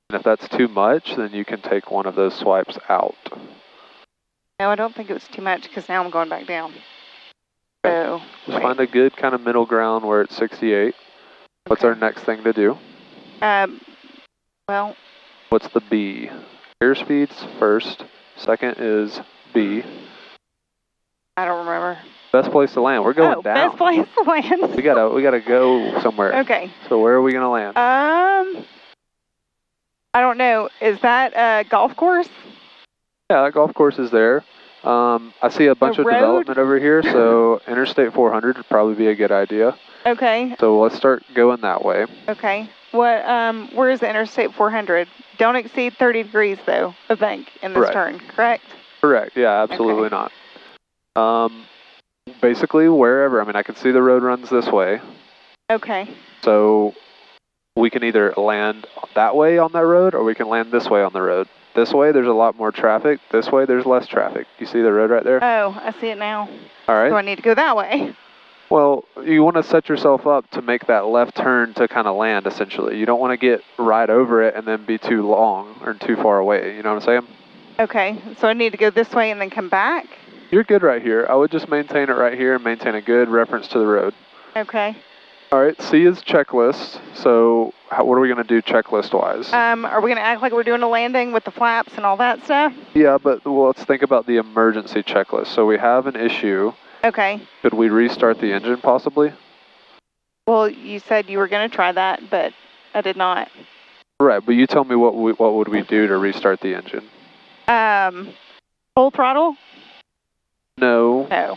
And if that's too much, then you can take one of those swipes out. No, I don't think it was too much because now I'm going back down. Okay. So, just find a good kind of middle ground where it's 68. What's our next thing to do? Well. What's the B? Airspeed's first. Second is B. I don't remember. Best place to land. We're going down. Best place to land. we gotta go somewhere. Okay. So where are we gonna land? I don't know. Is that a golf course? Yeah, that golf course is there. I see a bunch of development over here, so Interstate 400 would probably be a good idea. Okay. So let's start going that way. Okay. What? Where is the Interstate 400? Don't exceed 30 degrees, though, I think, in this turn, correct? Correct. Yeah, absolutely not. Basically, wherever. I mean, I can see the road runs this way. Okay. So we can either land that way on that road, or we can land this way on the road. This way, there's a lot more traffic. This way, there's less traffic. You see the road right there? Oh, I see it now. All right. So I need to go that way. Well, you want to set yourself up to make that left turn to kind of land, essentially. You don't want to get right over it and then be too long or too far away. You know what I'm saying? Okay. So I need to go this way and then come back? You're good right here. I would just maintain it right here and maintain a good reference to the road. Okay. All right, C is checklist. So what are we going to do checklist-wise? Are we going to act like we're doing a landing with the flaps and all that stuff? Yeah, but let's think about the emergency checklist. So we have an issue. Okay. Could we restart the engine possibly? Well, you said you were going to try that, but I did not. Right, but you tell me what would we do to restart the engine? Full throttle? No. No.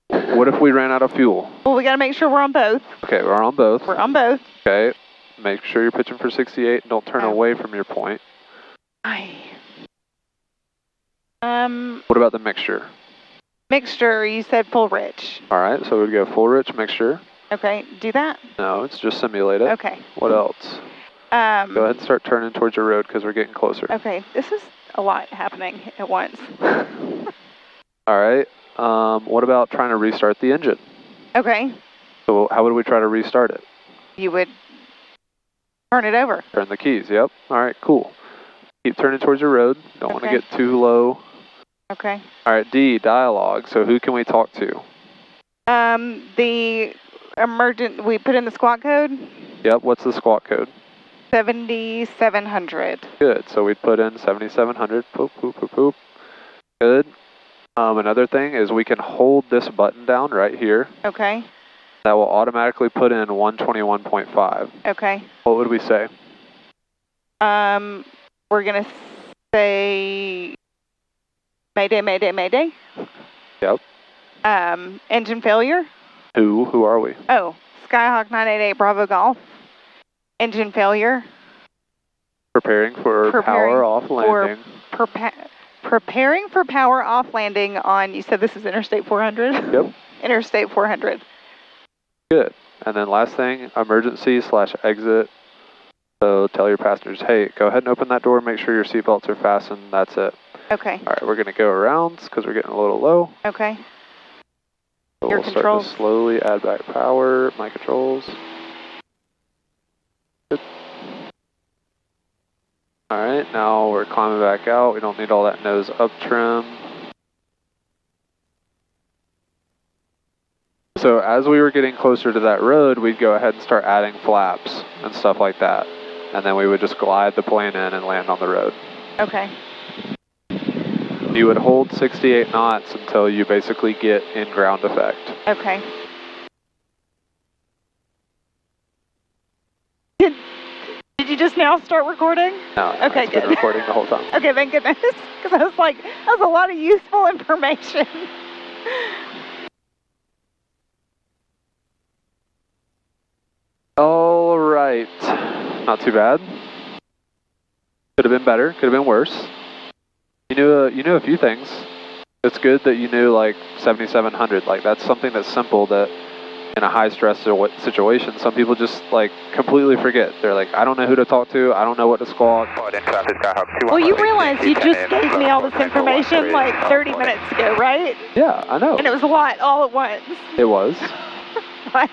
What if we ran out of fuel? Well, we got to make sure we're on both. Okay, we're on both. We're on both. Okay, make sure you're pitching for 68 and don't turn away from your point. What about the mixture? Mixture, you said full rich. All right, so we'd go full rich mixture. Okay, do that? No, it's just simulate it. Okay. What else? Go ahead and start turning towards your road because we're getting closer. Okay, this is a lot happening at once. All right, what about trying to restart the engine? Okay. So how would we try to restart it? You would turn it over. Turn the keys, yep. All right, cool. Keep turning towards your road. Don't want to get too low. Okay. All right, D, dialogue. So who can we talk to? The we put in the squawk code? Yep, what's the squawk code? 7700. Good, so we'd put in 7700, poop, poop, poop, poop. Good. Another thing is we can hold this button down right here. Okay. That will automatically put in 121.5. Okay. What would we say? We're going to say Mayday, Mayday, Mayday. Yep. Engine failure. Who are we? Oh, Skyhawk 988 Bravo Golf. Engine failure. Preparing for power off landing. Preparing for power off landing on, you said this is Interstate 400? Yep. Interstate 400. Good. And then last thing, emergency/exit. So tell your passengers, hey, go ahead and open that door, make sure your seatbelts are fastened, that's it. Okay. All right, we're going to go around because we're getting a little low. Okay. So Your we'll controls. start to slowly add back power, my controls. Good. All right, now we're climbing back out. We don't need all that nose up trim. So as we were getting closer to that road, we'd go ahead and start adding flaps and stuff like that. And then we would just glide the plane in and land on the road. Okay. You would hold 68 knots until you basically get in ground effect. Okay. Did you just now start recording? No, okay, it's been recording the whole time. Okay, thank goodness, because I was like, that was a lot of useful information. All right, not too bad. Could have been better, could have been worse. You knew a few things. It's good that you knew like 7700. Like that's something that's simple that in a high stress situation, some people just like completely forget. They're like, I don't know who to talk to. I don't know what to squawk. Well, you realize you just gave me all this information like 30 minutes ago, right? Yeah, I know. And it was a lot all at once. It was. Like,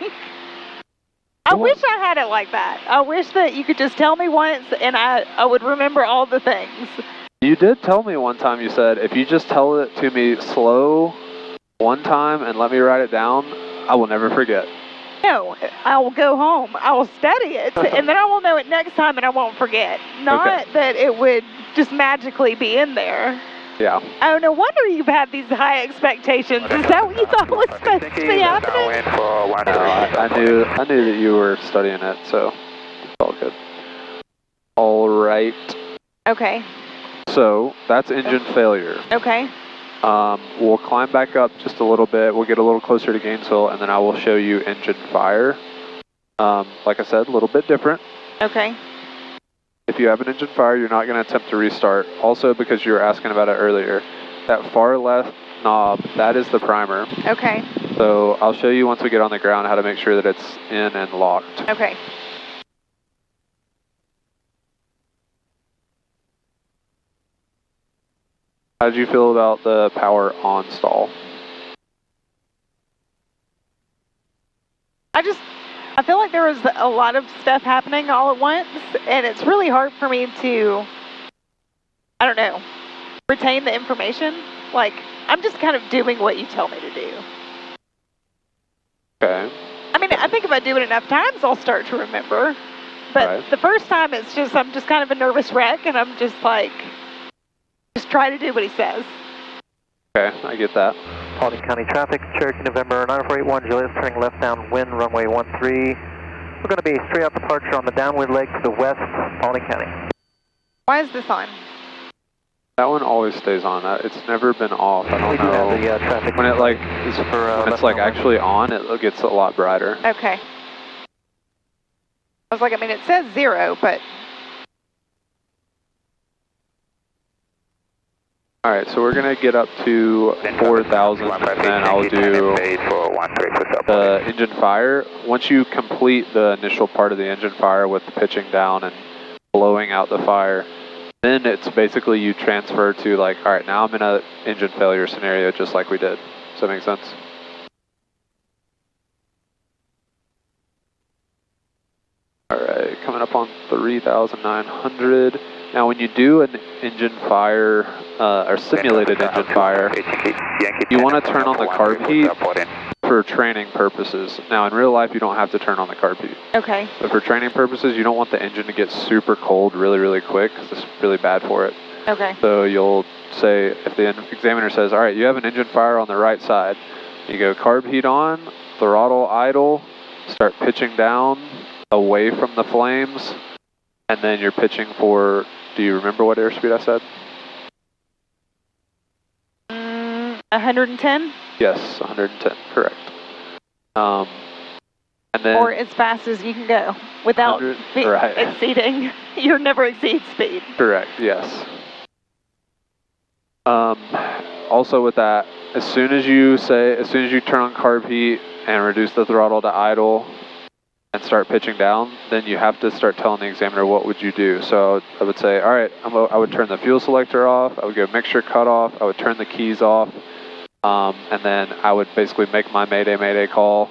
I I wish I had it like that. I wish that you could just tell me once and I would remember all the things. You did tell me one time, you said, if you just tell it to me slow one time and let me write it down, I will never forget. No, I will go home. I will study it, and then I will know it next time and I won't forget. Not that it would just magically be in there. Yeah. Oh, no wonder you've had these high expectations. Is that what you thought was supposed to be happening? I knew that you were studying it, so it's all good. All right. Okay. So that's engine failure. Okay. We'll climb back up just a little bit. We'll get a little closer to Gainesville, and then I will show you engine fire. Like I said, a little bit different. Okay. If you have an engine fire, you're not going to attempt to restart. Also, because you were asking about it earlier, that far left knob, that is the primer. Okay. So I'll show you once we get on the ground how to make sure that it's in and locked. Okay. How did you feel about the power on stall? I feel like there was a lot of stuff happening all at once, and it's really hard for me to, I don't know, retain the information. Like, I'm just kind of doing what you tell me to do. Okay. I mean, I think if I do it enough times, I'll start to remember. But the first time, I'm just kind of a nervous wreck, and I'm just like, just try to do what he says. Okay, I get that. Paulding County traffic, Cherokee November 9481, Julius turning left downwind, runway 13. We're going to be straight out departure on the downwind leg to the west, Paulding County. Why is this on? That one always stays on. It's never been off. I don't know. We do have the traffic. When it like is when it's like actually on, it gets a lot brighter. Okay. I was like, I mean, it says 0, but. All right, so we're gonna get up to 4,000, and then I'll do the engine fire. Once you complete the initial part of the engine fire with the pitching down and blowing out the fire, then it's basically you transfer to like, all right, now I'm in a engine failure scenario just like we did. Does that make sense? All right, coming up on 3,900. Now when you do an engine fire, or simulated engine fire, you want to turn on the carb heat for training purposes. Now in real life you don't have to turn on the carb heat. Okay. But for training purposes, you don't want the engine to get super cold really, really quick because it's really bad for it. Okay. So you'll say, if the examiner says, all right, you have an engine fire on the right side, you go carb heat on, throttle idle, start pitching down away from the flames, and then you're pitching for, do you remember what airspeed I said? 110? Yes, 110, correct. And then or as fast as you can go without exceeding your never exceed speed. Correct, yes. Also with that, as soon as you turn on carb heat and reduce the throttle to idle and start pitching down, then you have to start telling the examiner what would you do. So I would say, all right, I would turn the fuel selector off, I would go mixture cut off, I would turn the keys off, and then I would basically make my mayday call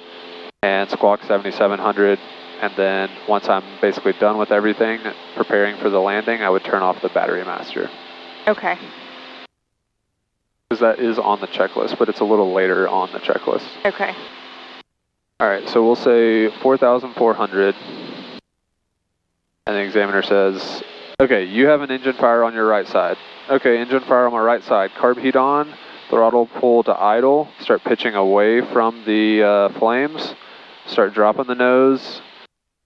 and squawk 7700, and then once I'm basically done with everything, preparing for the landing, I would turn off the battery master. Okay. Because that is on the checklist, but it's a little later on the checklist. Okay. All right, so we'll say 4,400, and the examiner says, okay, you have an engine fire on your right side. Okay, engine fire on my right side, carb heat on, throttle pull to idle, start pitching away from the flames, start dropping the nose.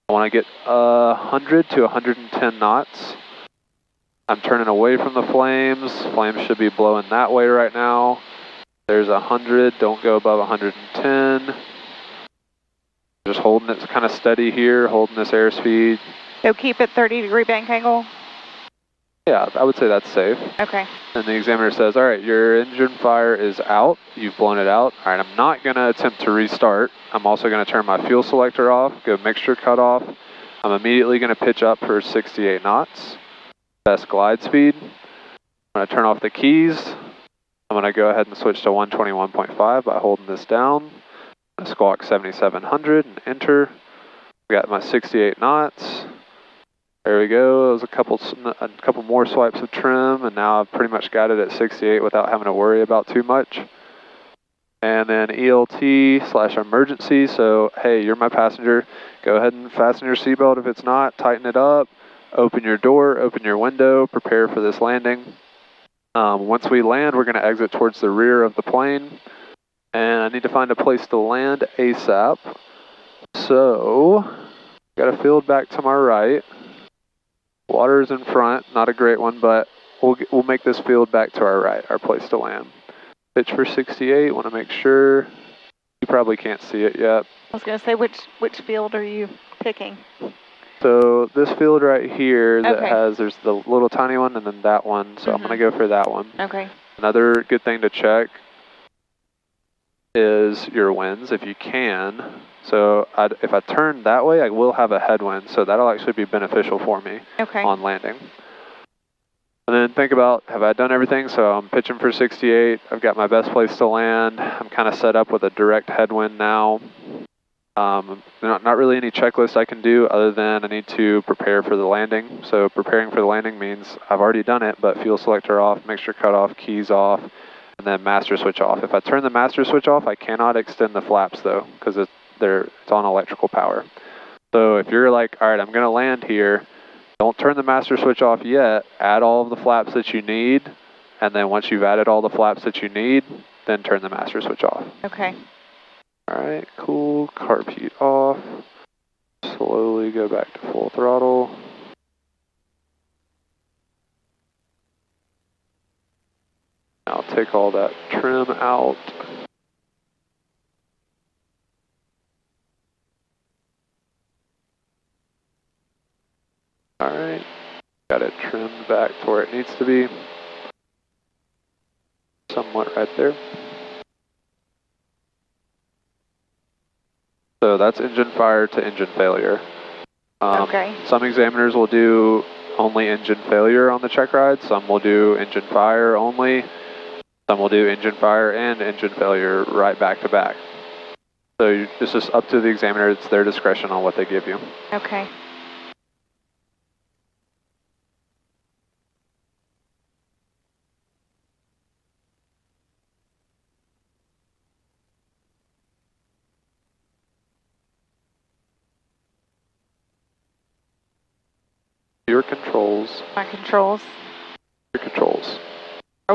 I want to get 100 to 110 knots. I'm turning away from the flames. Flames should be blowing that way right now. There's 100, don't go above 110. Just holding it kind of steady here, holding this airspeed. So keep it 30-degree bank angle? Yeah, I would say that's safe. Okay. And the examiner says, all right, your engine fire is out. You've blown it out. All right, I'm not going to attempt to restart. I'm also going to turn my fuel selector off, go mixture cut off. I'm immediately going to pitch up for 68 knots. Best glide speed. I'm going to turn off the keys. I'm going to go ahead and switch to 121.5 by holding this down. I'm going to squawk 7700 and enter. Got my 68 knots. There we go. It was a couple more swipes of trim, and now I've pretty much got it at 68 without having to worry about too much. And then ELT/emergency. So, hey, you're my passenger. Go ahead and fasten your seatbelt if it's not. Tighten it up. Open your door. Open your window. Prepare for this landing. Once we land, we're going to exit towards the rear of the plane. And I need to find a place to land ASAP. So, got a field back to my right. Water's in front, not a great one, but we'll make this field back to our right, our place to land. Pitch for 68, want to make sure. You probably can't see it yet. I was going to say, which field are you picking? So this field right here that Okay. there's the little tiny one and then that one, so I'm going to go for that one. Okay. Another good thing to check is your winds if you can. So if I turn that way, I will have a headwind, so that'll actually be beneficial for me on landing. And then think about, have I done everything? So I'm pitching for 68. I've got my best place to land. I'm kind of set up with a direct headwind now. Not really any checklist I can do other than I need to prepare for the landing. So preparing for the landing means I've already done it, but fuel selector off, mixture cut off, keys off, and then master switch off. If I turn the master switch off, I cannot extend the flaps though, because it's on electrical power. So if you're like, all right, I'm going to land here, don't turn the master switch off yet, add all of the flaps that you need, and then once you've added all the flaps that you need, then turn the master switch off. Okay. All right, cool, carb heat off, slowly go back to full throttle. Now take all that trim out. All right, got it trimmed back to where it needs to be. Somewhat right there. So that's engine fire to engine failure. Okay. Some examiners will do only engine failure on the check ride. Some will do engine fire only. Some will do engine fire and engine failure right back to back. So it's just up to the examiner. It's their discretion on what they give you. Okay. Your controls. My controls. Your controls.